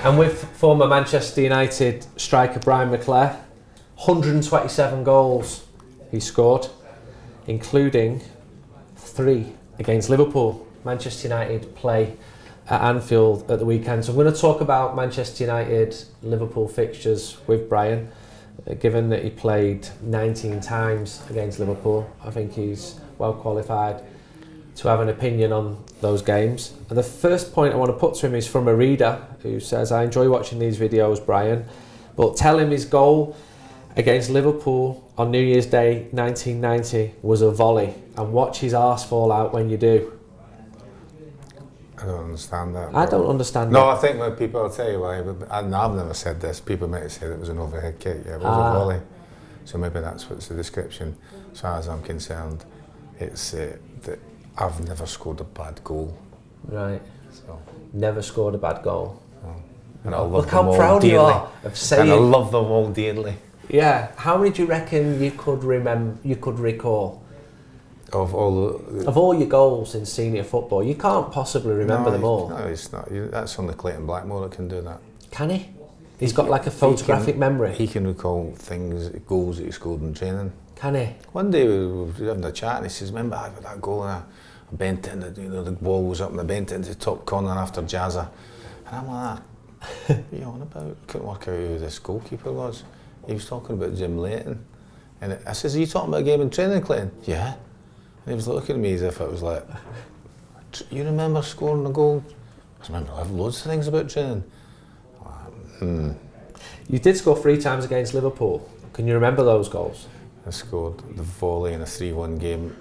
And with former Manchester United striker Brian McClair, 127 goals he scored, including 3 against Liverpool. Manchester United play at Anfield at the weekend. So I'm going to talk about Manchester United Liverpool fixtures with Brian. Given that he played 19 times against Liverpool, I think he's well qualified to have an opinion on those games. And the first point I want to put to him is from a reader who says, I enjoy watching these videos, Brian, but tell him his goal against Liverpool on New Year's Day 1990 was a volley, and watch his arse fall out when you do. I don't understand that. I don't understand No, it. I think when people, I'll tell you why, I've never said this, people might have said it was an overhead kick, yeah, it was a volley. So maybe that's what's the description. As far as I'm concerned, it's that I've never scored a bad goal. Right. So. Never scored a bad goal. No. And I love Look them how all proud dearly. you are of saying. And I love them all dearly. Yeah. How many do you reckon you could remember? You could recall Of all of all your goals in senior football? You can't possibly remember them all. No, it's not. That's only Clayton Blackmore that can do that. Can he? He's got like a photographic memory. He can recall goals that he scored in training. Can he? One day we were having a chat and he says, remember I had that goal and I bent it, and the ball was up and I bent it into the top corner after Jazza. And I'm like, what are you on about? Couldn't work out who this goalkeeper was. He was talking about Jim Leighton. And I says, are you talking about a game in training, Clayton? Yeah. And he was looking at me as if it was like, you remember scoring a goal? I remember I have loads of things about training. You did score 3 times against Liverpool. Can you remember those goals? I scored the volley in a 3-1 game.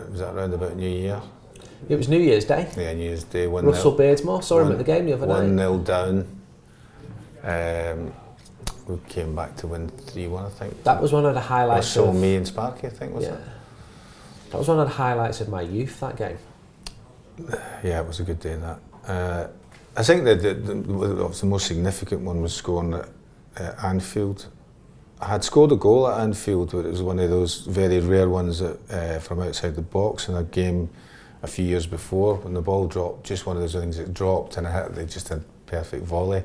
Was that around about New Year? It was New Year's Day. Yeah, New Year's Day. Russell Beardsmore, saw him at the game the other night. 1-0 down. We came back to win 3-1, I think. That was one of the highlights. So me and Sparky, I think, was it? That was one of the highlights of my youth, that game. Yeah, it was a good day, that. I think that the most significant one was scoring at Anfield. I had scored a goal at Anfield, but it was one of those very rare ones that, from outside the box in a game a few years before when the ball dropped, just one of those things that dropped and I hit just a perfect volley.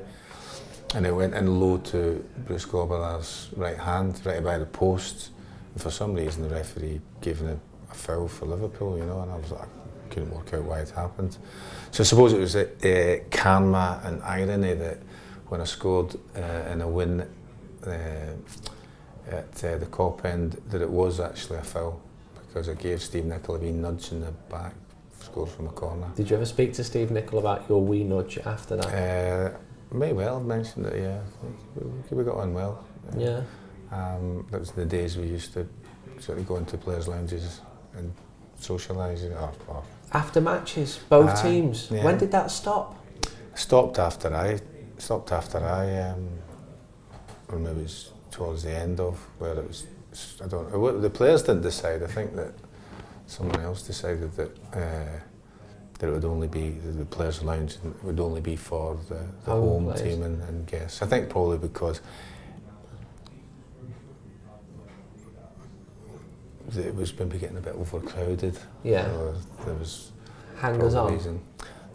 And it went in low to Bruce Gorbellar's right hand, right by the post. And for some reason the referee gave him a foul for Liverpool, you know, and I was like, I couldn't work out why it happened. So I suppose it was karma and irony that when I scored in a win at the Cop End, that it was actually a foul because it gave Steve Nichol a wee nudge in the back, scored from a corner. Did you ever speak to Steve Nichol about your wee nudge after that? May well mentioned it, yeah. We got on well. Yeah. That was the days we used to sort of go into players' lounges and socialise. Or After matches, both teams. Yeah. When did that stop? Stopped after I, or maybe it was towards the end of where it was. I don't know. The players didn't decide. I think that someone else decided that it would only be the players' lounge would only be for the home team and guests. I think probably because it was maybe getting a bit overcrowded. Yeah. There was hangers on.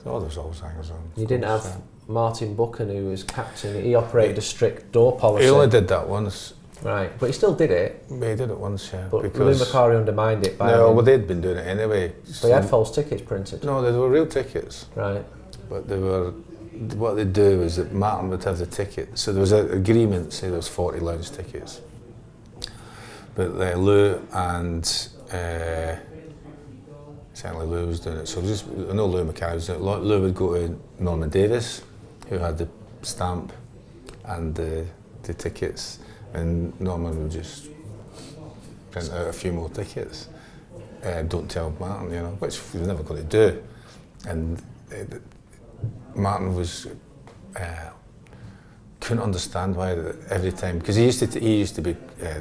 Oh, there was always hangers on. You didn't have Martin Buchan, who was captain. He operated a strict door policy. He only did that once. Right, but he still did it. He did it once, yeah. But Lou McCarry undermined it by. No, well, they'd been doing it anyway. But he had false tickets printed. No, they were real tickets. Right. But they were. What they'd do is that Martin would have the ticket. So there was an agreement, say there was 40 lounge tickets. But Lou and certainly Lou was doing it. So just I know Lou McCarry was doing it. Lou would go to Norman Davis, who had the stamp and the tickets, and Norman would just print out a few more tickets. Don't tell Martin, you know, which he was never going to do. And Martin was couldn't understand why every time, because he used to be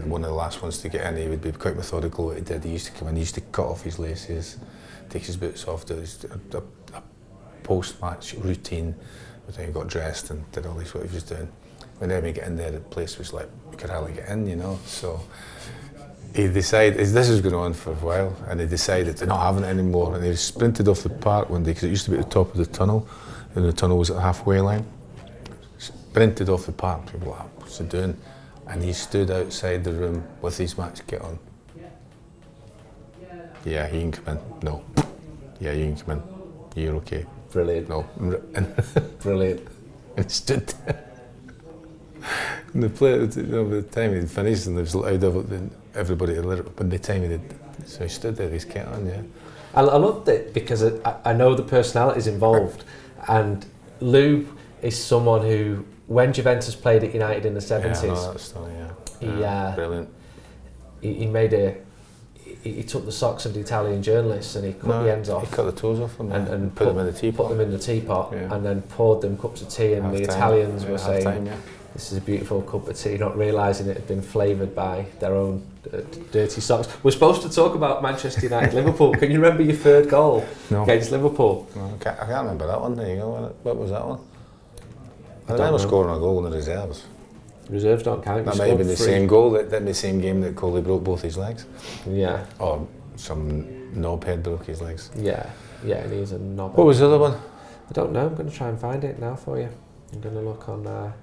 one of the last ones to get in. He would be quite methodical what he did. He used to come in, he used to cut off his laces, take his boots off, do a post-match routine, but then he got dressed and did all this what he was doing. Whenever he got in there, the place was like, you could hardly get in, you know. So he decided, this was going on for a while, and he decided to not have it anymore, and he sprinted off the park one day, because it used to be at the top of the tunnel, and the tunnel was at the halfway line. sprinted off the park. People were like, what's he doing? And he stood outside the room with his match kit on. Yeah, you can come in. No. Yeah, you can come in. You're okay. Brilliant. No. Brilliant. And stood there. And the player, by the time he'd finished, and there was loud of everybody to let it, but the time he did, so he stood there with his kit on, yeah. I loved it because I know the personalities involved, and Lou is someone who, when Juventus played at United in the 70s, yeah, I know that story, yeah. Brilliant. He made he took the socks of the Italian journalists and he cut the ends off. He cut the toes off them and put them in the teapot. Put them in the teapot, yeah. And then poured them cups of tea, and the Italians were saying, this is a beautiful cup of tea, not realising it had been flavoured by their own dirty socks. We're supposed to talk about Manchester United Liverpool. Can you remember your third goal against Liverpool? No, I can't remember that one. There you go. What was that one? I remember scoring a goal in the reserves. Reserves don't count. That might have been the same goal, that the same game that Coley broke both his legs. Yeah. Or some knobhead broke his legs. Yeah, and he's a knobhead. What was the other one? I don't know, I'm going to try and find it now for you. I'm going to look on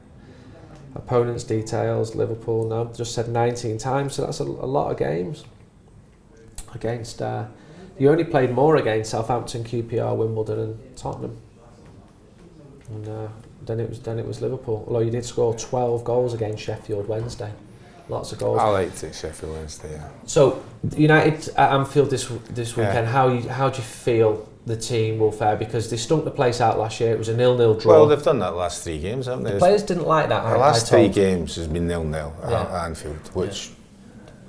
opponents' details, Liverpool. No, just said 19 times, so that's a lot of games. Against, you only played more against Southampton, QPR, Wimbledon and Tottenham. And then it was Liverpool. Although you did score 12 goals against Sheffield Wednesday. Lots of goals. I liked it, Sheffield Wednesday, yeah. So, United at Anfield this weekend, how do you feel the team will fare? Because they stunk the place out last year. It was a 0-0 draw. Well, they've done that last 3 games, haven't they? The players didn't like that. The last 3 games has been 0-0 at Anfield, which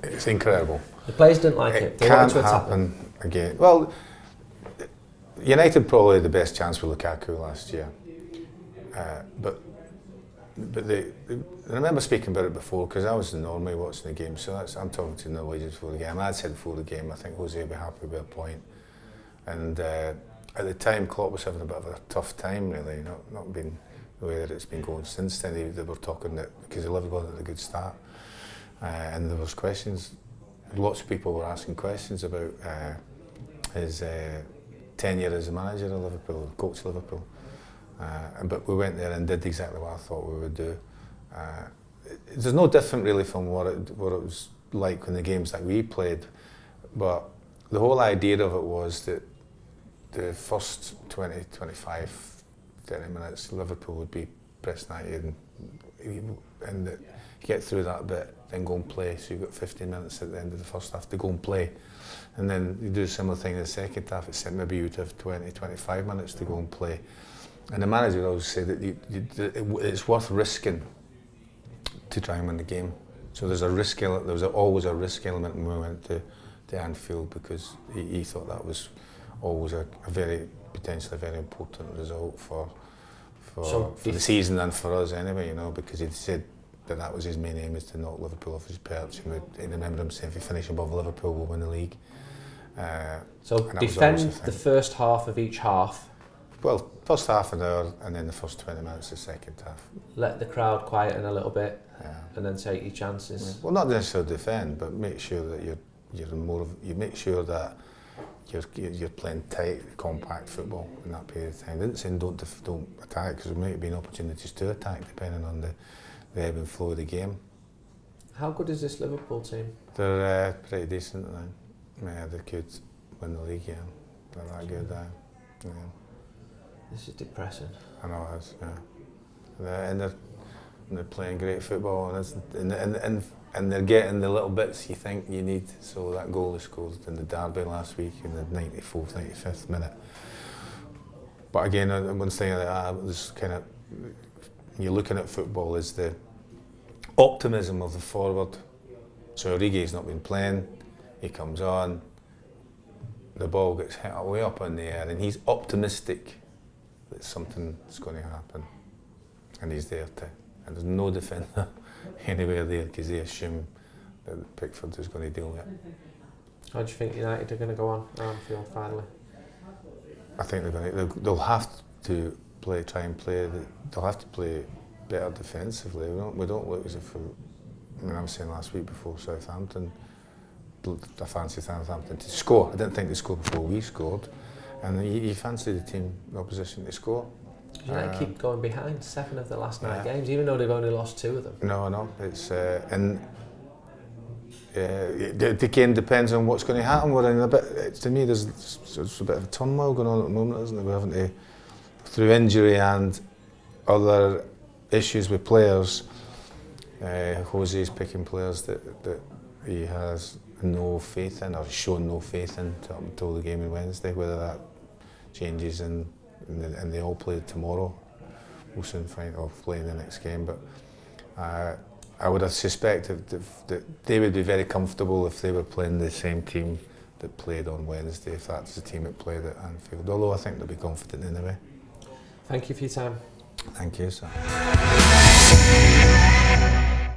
is incredible. The players didn't like it. They can't happen again. Well, United probably had the best chance with Lukaku last year. But I remember speaking about it before because I was in Norway watching the game, so I'm talking to Norwegians before the game. I said before the game, I think Jose will be happy with a point. And at the time, Klopp was having a bit of a tough time, really, not being the way that it's been going since then. They were talking that because Liverpool had a good start, and there was questions. Lots of people were asking questions about his tenure as a manager of Liverpool, coach of Liverpool. But we went there and did exactly what I thought we would do. There's no different really from what it was like in the games that we played, but the whole idea of it was that the first 20, 25, 30 minutes Liverpool would be pressing at you and that you get through that bit, then go and play. So you've got 15 minutes at the end of the first half to go and play. And then you do a similar thing in the second half, except maybe you'd have 20, 25 minutes to go and play. And the manager always said that it's worth risking to try and win the game. So there's a risk element. There was always a risk element when we went to Anfield because he thought that was always a potentially very important result for the season and for us anyway. Because he said that was his main aim, is to knock Liverpool off his perch. And I remember him saying, if we finish above Liverpool, we'll win the league. So defend the first half of each half. Well, first half an hour and then the first 20 minutes the second half. Let the crowd quieten a little bit and then take your chances. Yeah. Well, not necessarily defend, but make sure that you make sure that you're playing tight, compact football in that period of time. I didn't say don't attack, because there might be opportunities to attack depending on the ebb and flow of the game. How good is this Liverpool team? They're pretty decent now. Yeah, they could win the league, yeah. They're that good, yeah. This is depressing. I know it is, yeah. And they're playing great football, and they're getting the little bits you think you need. So that goal they scored in the derby last week in the 94th, 95th minute. But again, one thing this kind of, you're looking at football, is the optimism of the forward. So Origi's not been playing, he comes on, the ball gets hit way up in the air, and he's optimistic that something's going to happen, and he's there and there's no defender anywhere there because they assume that Pickford is going to deal with it. How do you think United are going to go on Anfield finally? I think they'll have to try and play. They'll have to play better defensively. We don't look as if I was saying last week before Southampton, I fancied Southampton to score. I didn't think they'd score before we scored. And you fancy the opposition to score. United keep going behind 7 of the last 9 games, even though they've only lost 2 of them. No, it's and it again depends on what's going to happen. We're in a bit. To me, there's a bit of turmoil going on at the moment, isn't there? We're having to, through injury and other issues with players. Jose's picking players that he has no faith in, or shown no faith in up until the game on Wednesday. Whether that changes and they all play tomorrow, we'll soon find or play in the next game. But I would have suspected that they would be very comfortable if they were playing the same team that played on Wednesday, if that's the team that played at Anfield. Although I think they'll be confident anyway. Thank you for your time. Thank you, sir.